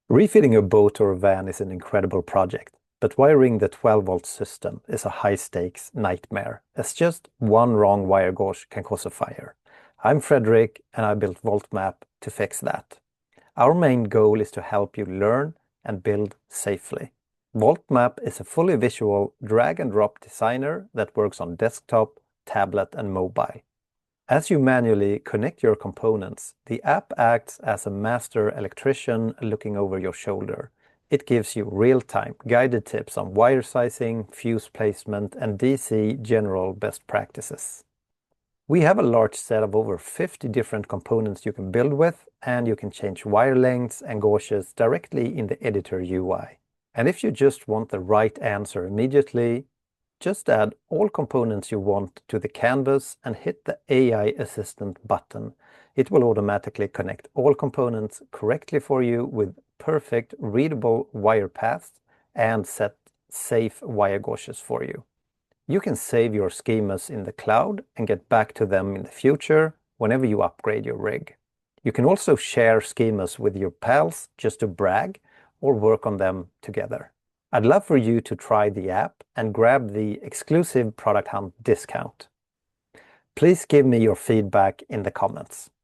Refitting a boat or a van is an incredible project, but wiring the 12-volt system is a high-stakes nightmare, as just one wrong wire gauge can cause a fire. I'm Frederick, and I built VoltMap to fix that. Our main goal is to help you learn and build safely. VoltMap is a fully visual drag-and-drop designer that works on desktop, tablet, and mobile. As you manually connect your components, the app acts as a master electrician looking over your shoulder. It gives you real-time guided tips on wire sizing, fuse placement, and DC general best practices. We have a large set of over 50 different components you can build with, and you can change wire lengths and gauges directly in the editor UI. And if you just want the right answer immediately, just add all components you want to the canvas and hit the AI Assistant button. It will automatically connect all components correctly for you with perfect readable wire paths and set safe wire gauges for you. You can save your schemas in the cloud and get back to them in the future whenever you upgrade your rig. You can also share schemas with your pals just to brag or work on them together. I'd love for you to try the app and grab the exclusive Product Hunt discount. Please give me your feedback in the comments.